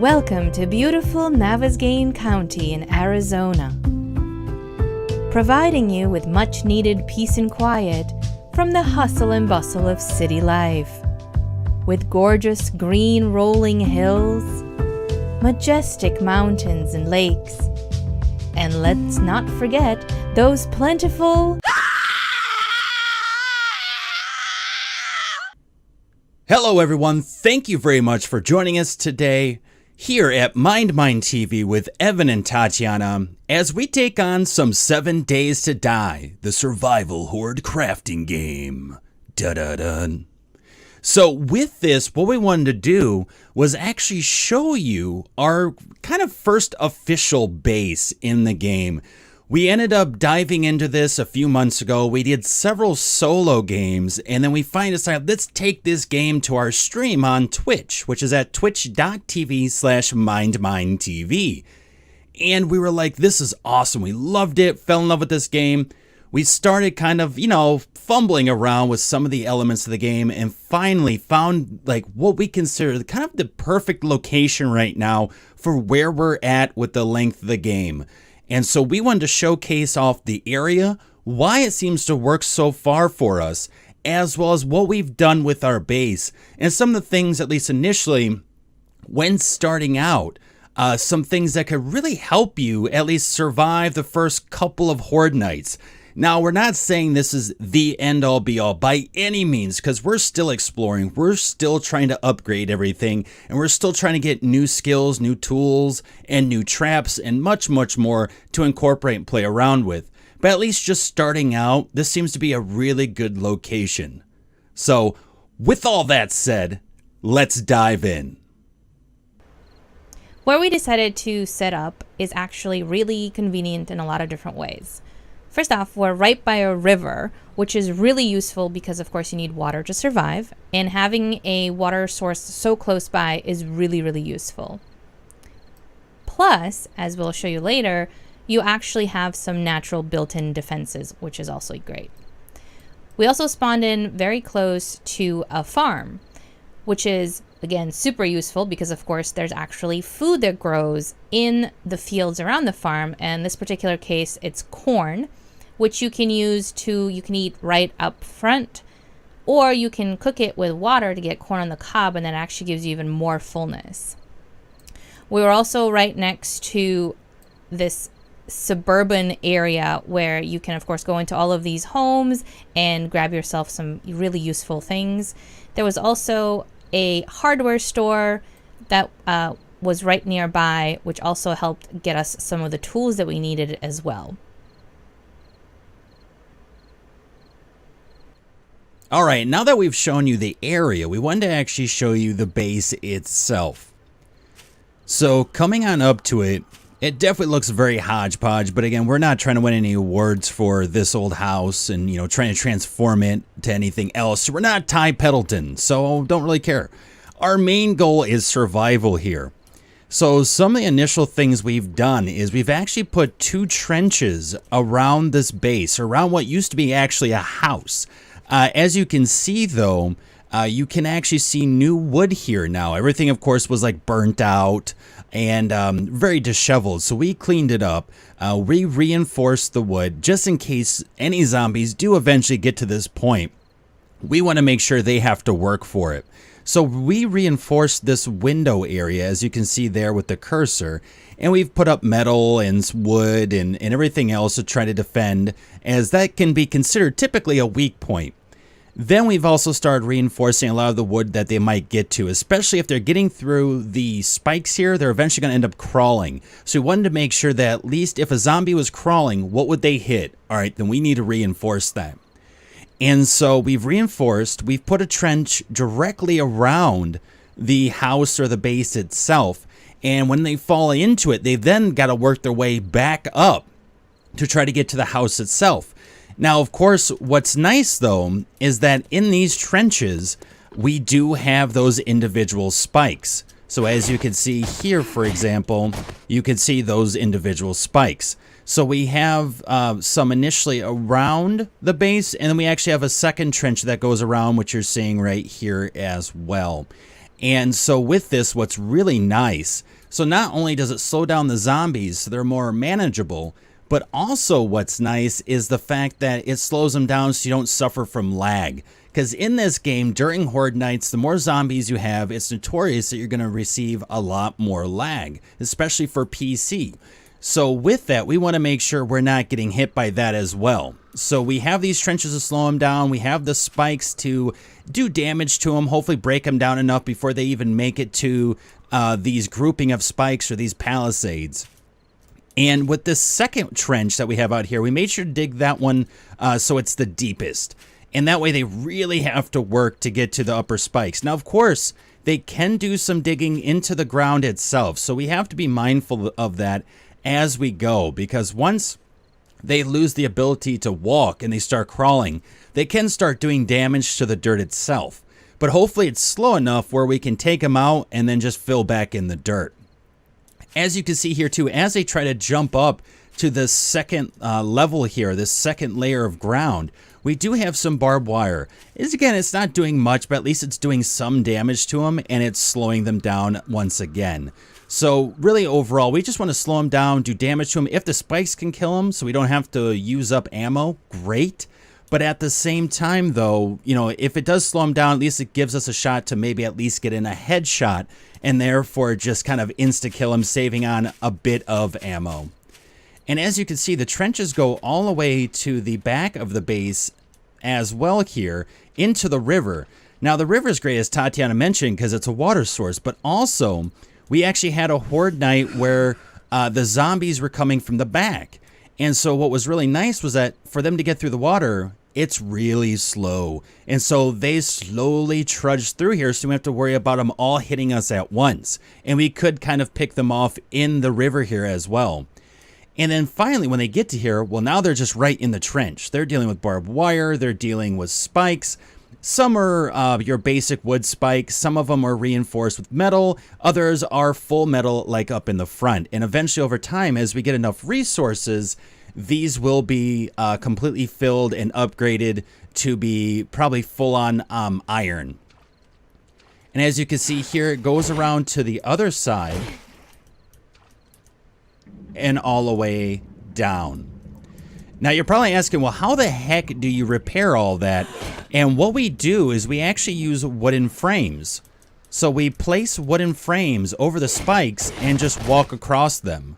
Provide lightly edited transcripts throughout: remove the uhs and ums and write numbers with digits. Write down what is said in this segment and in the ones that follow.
Welcome to beautiful Navezgane County in Arizona, providing you with much-needed peace and quiet from the hustle and bustle of city life. With gorgeous green rolling hills, majestic mountains and lakes, and let's not forget those plentiful... Hello everyone, thank you very much for joining us today here at MindMineTV with Evin and Tatiana as we take on some 7 Days to Die, the survival horde crafting game. Da-da-dun. So with this, what we wanted to do was actually show you our kind of first official base in the game. We ended up diving into this a few months ago. We did several solo games, and then we finally decided, let's take this game to our stream on Twitch, which is at twitch.tv/MindMineTV. And we were like, this is awesome. We loved it, fell in love with this game. We started kind of, fumbling around with some of the elements of the game and finally found like what we consider kind of the perfect location right now for where we're at with the length of the game. And so we wanted to showcase off the area, why it seems to work so far for us, as well as what we've done with our base, and some of the things, at least initially, when starting out, some things that could really help you at least survive the first couple of horde nights. Now, we're not saying this is the end-all be-all by any means, because we're still exploring, we're still trying to upgrade everything, and we're still trying to get new skills, new tools, and new traps, and much, much more to incorporate and play around with. But at least just starting out, this seems to be a really good location. So, with all that said, let's dive in. Where we decided to set up is actually really convenient in a lot of different ways. First off, we're right by a river, which is really useful because, of course, you need water to survive, and having a water source so close by is really, really useful. Plus, as we'll show you later, you actually have some natural built-in defenses, which is also great. We also spawned in very close to a farm, which is, again, super useful because, of course, there's actually food that grows in the fields around the farm, and in this particular case, it's corn, which you can eat right up front, or you can cook it with water to get corn on the cob, and that actually gives you even more fullness. We were also right next to this suburban area where you can, of course, go into all of these homes and grab yourself some really useful things. There was also a hardware store that was right nearby, which also helped get us some of the tools that we needed as well. All right, now that we've shown you the area, we wanted to actually show you the base itself. So coming on up to it, it definitely looks very hodgepodge, but again, we're not trying to win any awards for this old house and, trying to transform it to anything else. We're not Ty Peddleton, so don't really care. Our main goal is survival here. So some of the initial things we've done is we've actually put 2 trenches around this base, around what used to be actually a house. As you can see, though, you can actually see new wood here now. Everything, of course, was like burnt out and very disheveled. So we cleaned it up. We reinforced the wood just in case any zombies do eventually get to this point. We want to make sure they have to work for it. So we reinforced this window area, as you can see there with the cursor, and we've put up metal and wood and everything else to try to defend, as that can be considered typically a weak point. Then we've also started reinforcing a lot of the wood that they might get to, especially if they're getting through the spikes here, they're eventually going to end up crawling. So we wanted to make sure that at least if a zombie was crawling, what would they hit? All right, then we need to reinforce that. And so we've reinforced, we've put a trench directly around the house or the base itself. And when they fall into it, they've then got to work their way back up to try to get to the house itself. Now, of course, what's nice, though, is that in these trenches, we do have those individual spikes. So as you can see here, for example, you can see those individual spikes. So we have some initially around the base, and then we actually have a second trench that goes around, which you're seeing right here as well. And so with this, what's really nice, So not only does it slow down the zombies so they're more manageable, but also what's nice is the fact that it slows them down so you don't suffer from lag. Because in this game, during Horde Nights, the more zombies you have, it's notorious that you're going to receive a lot more lag, especially for PC. So with that, we want to make sure we're not getting hit by that as well. So we have these trenches to slow them down. We have the spikes to do damage to them, hopefully break them down enough before they even make it to these grouping of spikes or these palisades. And with this second trench that we have out here, we made sure to dig that one so it's the deepest. And that way they really have to work to get to the upper spikes. Now, of course, they can do some digging into the ground itself. So we have to be mindful of that as we go. Because once they lose the ability to walk and they start crawling, they can start doing damage to the dirt itself. But hopefully it's slow enough where we can take them out and then just fill back in the dirt. As you can see here too, as they try to jump up to the second level here, this second layer of ground, we do have some barbed wire. Again, it's not doing much, but at least it's doing some damage to them, and it's slowing them down once again. So really overall, we just want to slow them down, do damage to them. If the spikes can kill them so we don't have to use up ammo, great. But at the same time, though, you know, if it does slow them down, at least it gives us a shot to maybe at least get in a headshot, and therefore just kind of insta-kill them, saving on a bit of ammo. And as you can see, the trenches go all the way to the back of the base as well here into the river. Now, the river is great, as Tatiana mentioned, because it's a water source, but also we actually had a Horde night where the zombies were coming from the back. And so what was really nice was that for them to get through the water, it's really slow. And so they slowly trudge through here, so we don't have to worry about them all hitting us at once. And we could kind of pick them off in the river here as well. And then finally, when they get to here, well, now they're just right in the trench. They're dealing with barbed wire. They're dealing with spikes. Some are your basic wood spikes. Some of them are reinforced with metal. Others are full metal, like up in the front. And eventually, over time, as we get enough resources, these will be completely filled and upgraded to be probably full-on iron. And as you can see here, it goes around to the other side and all the way down. Now you're probably asking, well, how the heck do you repair all that? And what we do is we actually use wooden frames. So we place wooden frames over the spikes and just walk across them.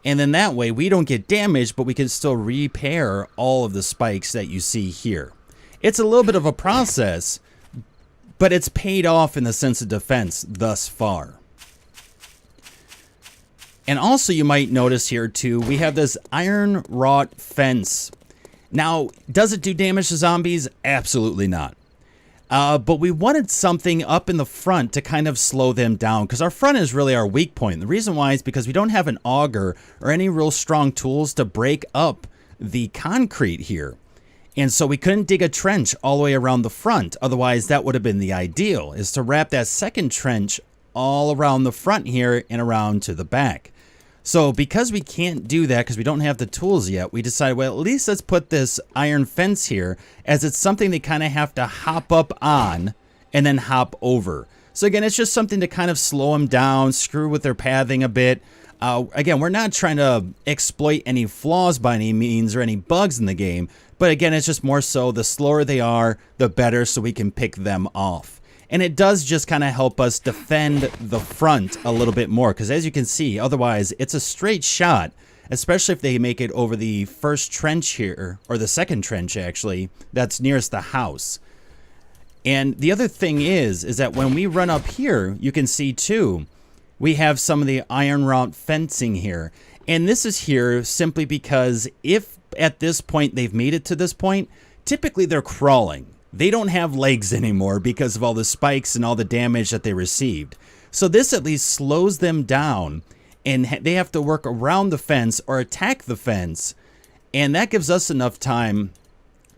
And then that way we don't get damaged, but we can still repair all of the spikes that you see here. It's a little bit of a process, but it's paid off in the sense of defense thus far. And also you might notice here too, we have this iron wrought fence. Now, does it do damage to zombies? Absolutely not. But we wanted something up in the front to kind of slow them down, because our front is really our weak point. The reason why is because we don't have an auger or any real strong tools to break up the concrete here. And so we couldn't dig a trench all the way around the front. Otherwise, that would have been the ideal, is to wrap that second trench all around the front here and around to the back. So because we can't do that because we don't have the tools yet, we decided, well, at least let's put this iron fence here, as it's something they kind of have to hop up on and then hop over. So again, it's just something to kind of slow them down, screw with their pathing a bit. Again, we're not trying to exploit any flaws by any means or any bugs in the game. But again, it's just more so the slower they are, the better, so we can pick them off. And it does just kind of help us defend the front a little bit more, because as you can see, otherwise it's a straight shot, especially if they make it over the first trench here, or the second trench actually, that's nearest the house. And the other thing is that when we run up here, you can see too, we have some of the iron wrought fencing here. And this is here simply because if at this point they've made it to this point, typically they're crawling. They don't have legs anymore because of all the spikes and all the damage that they received. So this at least slows them down, and they have to work around the fence or attack the fence. And that gives us enough time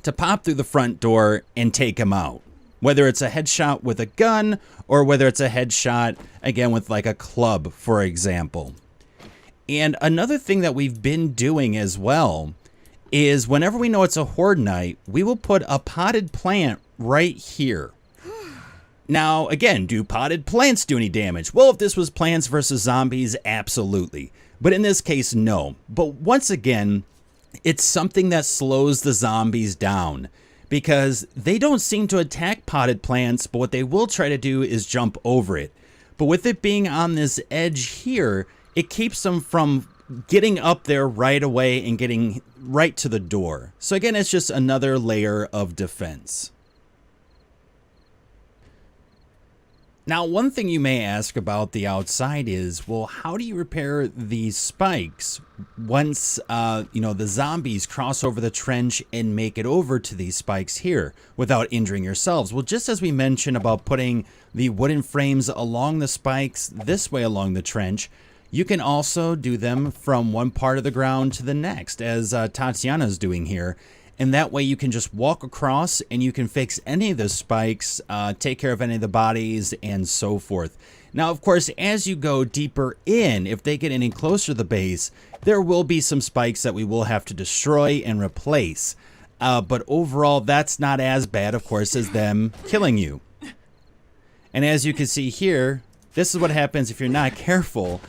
to pop through the front door and take them out. Whether it's a headshot with a gun or whether it's a headshot, again, with like a club, for example. And another thing that we've been doing as well is whenever we know it's a horde night, we will put a potted plant right here. Now, again, do potted plants do any damage? Well, if this was Plants vs. Zombies, absolutely. But in this case, no. But once again, it's something that slows the zombies down, because they don't seem to attack potted plants, but what they will try to do is jump over it. But with it being on this edge here, it keeps them from getting up there right away and getting right to the door. So again, it's just another layer of defense. Now, one thing you may ask about the outside is, well, how do you repair these spikes once, the zombies cross over the trench and make it over to these spikes here without injuring yourselves? Well, just as we mentioned about putting the wooden frames along the spikes this way along the trench, you can also do them from one part of the ground to the next, as Tatiana is doing here. And that way you can just walk across and you can fix any of the spikes, take care of any of the bodies, and so forth. Now, of course, as you go deeper in, if they get any closer to the base, there will be some spikes that we will have to destroy and replace. But overall, that's not as bad, of course, as them killing you. And as you can see here, this is what happens if you're not careful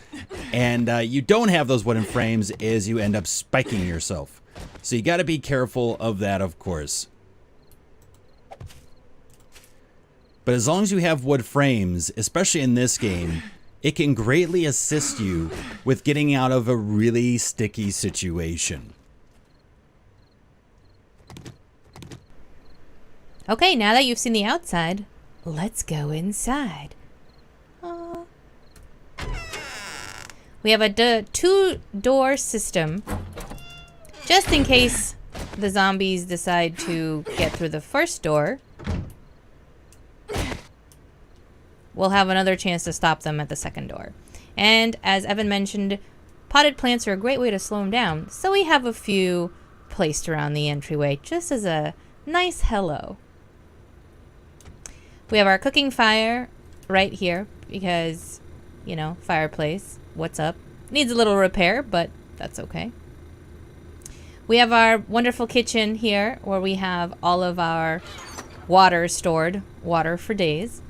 and you don't have those wooden frames, is you end up spiking yourself. So you got to be careful of that, of course. But as long as you have wood frames, especially in this game, it can greatly assist you with getting out of a really sticky situation. Okay, now that you've seen the outside, let's go inside. We have a two-door system, just in case the zombies decide to get through the first door. We'll have another chance to stop them at the second door. And as Evin mentioned, potted plants are a great way to slow them down, so we have a few placed around the entryway just as a nice hello. We have our cooking fire right here because, fireplace. What's up? Needs a little repair, but that's okay. We have our wonderful kitchen here where we have all of our water stored, water for days.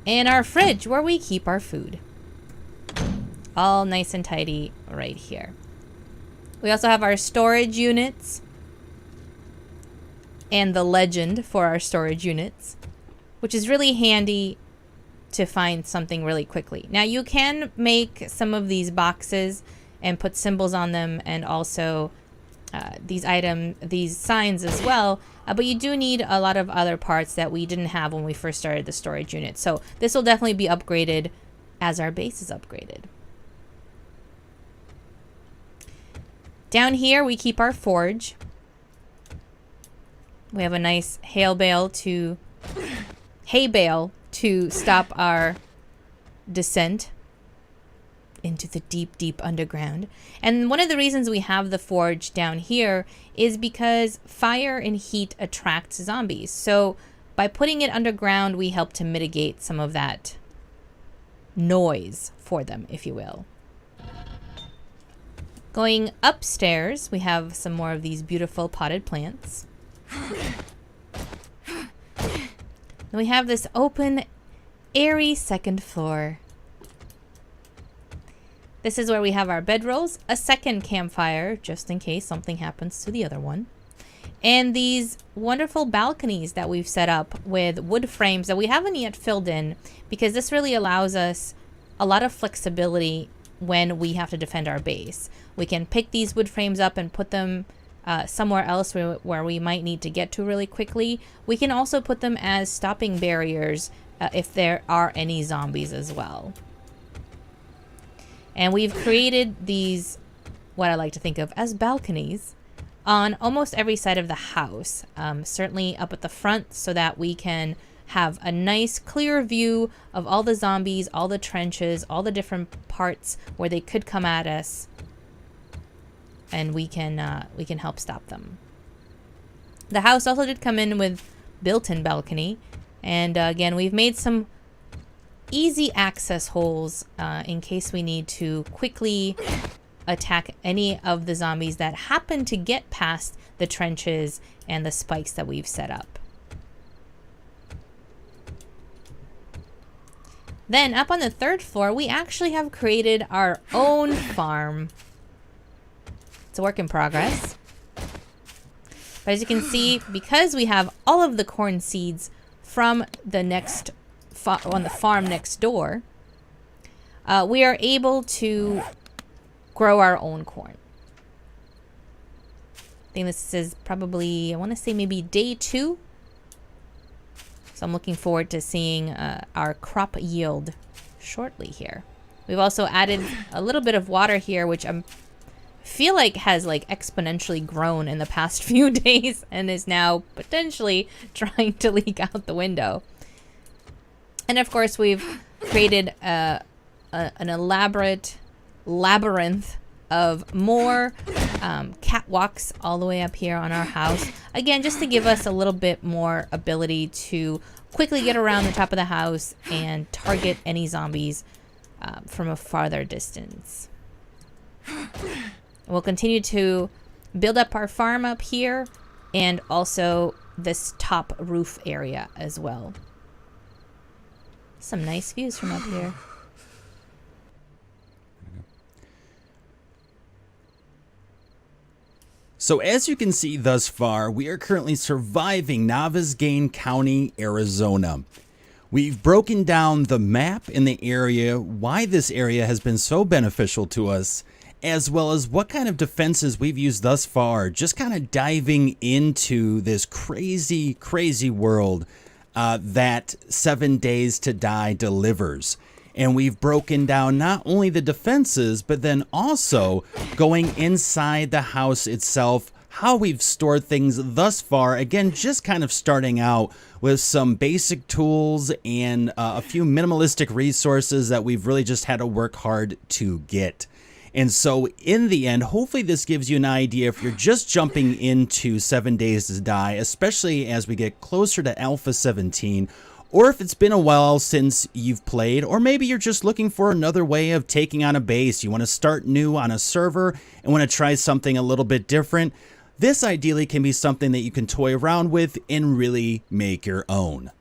And our fridge where we keep our food. All nice and tidy right here. We also have our storage units and the legend for our storage units, which is really handy to find something really quickly. Now you can make some of these boxes and put symbols on them, and also these signs as well, but you do need a lot of other parts that we didn't have when we first started the storage unit. So this will definitely be upgraded as our base is upgraded. Down here we keep our forge. We have a nice hay bale to stop our descent into the deep, deep underground. And one of the reasons we have the forge down here is because fire and heat attract zombies. So by putting it underground, we help to mitigate some of that noise for them, if you will. Going upstairs, we have some more of these beautiful potted plants. Then we have this open, airy second floor. This is where we have our bedrolls, a second campfire, just in case something happens to the other one, and these wonderful balconies that we've set up with wood frames that we haven't yet filled in, because this really allows us a lot of flexibility when we have to defend our base. We can pick these wood frames up and put them somewhere else where we might need to get to really quickly. We can also put them as stopping barriers if there are any zombies as well. And we've created these, what I like to think of as balconies, on almost every side of the house. Certainly up at the front, so that we can have a nice clear view of all the zombies, all the trenches, all the different parts where they could come at us, and we can help stop them. The house also did come in with built-in balcony, and again, we've made some easy access holes in case we need to quickly attack any of the zombies that happen to get past the trenches and the spikes that we've set up. Then up on the 3rd floor, we actually have created our own farm. It's a work in progress. But as you can see, because we have all of the corn seeds from the next on the farm next door, we are able to grow our own corn. I think this is probably, I want to say maybe day 2. So I'm looking forward to seeing our crop yield shortly here. We've also added a little bit of water here, which I feel like has like exponentially grown in the past few days and is now potentially trying to leak out the window. And of course, we've created an elaborate labyrinth of more catwalks all the way up here on our house. Again, just to give us a little bit more ability to quickly get around the top of the house and target any zombies from a farther distance. We'll continue to build up our farm up here and also this top roof area as well. Some nice views from up here. So as you can see thus far, we are currently surviving Navezgane County, Arizona. We've broken down the map in the area, why this area has been so beneficial to us, as well as what kind of defenses we've used thus far, just kind of diving into this crazy, crazy world that 7 Days to Die delivers. And we've broken down not only the defenses, but then also going inside the house itself, how we've stored things thus far. Again, just kind of starting out with some basic tools and a few minimalistic resources that we've really just had to work hard to get. And so in the end, hopefully this gives you an idea if you're just jumping into 7 Days to Die, especially as we get closer to Alpha 17, or if it's been a while since you've played, or maybe you're just looking for another way of taking on a base. You want to start new on a server and want to try something a little bit different. This ideally can be something that you can toy around with and really make your own.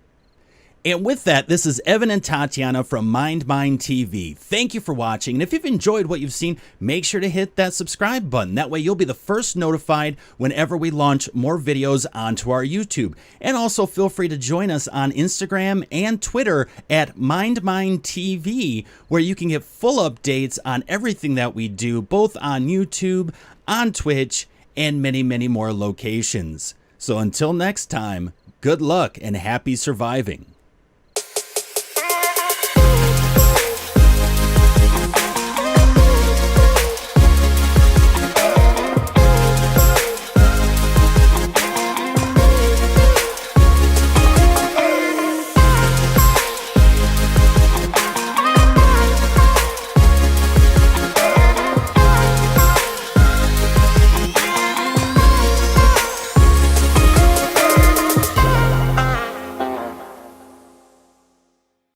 And with that, this is Evin and Tatiana from MindMineTV. Thank you for watching, and if you've enjoyed what you've seen, make sure to hit that subscribe button. That way you'll be the first notified whenever we launch more videos onto our YouTube. And also feel free to join us on Instagram and Twitter at MindMineTV, where you can get full updates on everything that we do, both on YouTube, on Twitch, and many, many more locations. So until next time, good luck and happy surviving.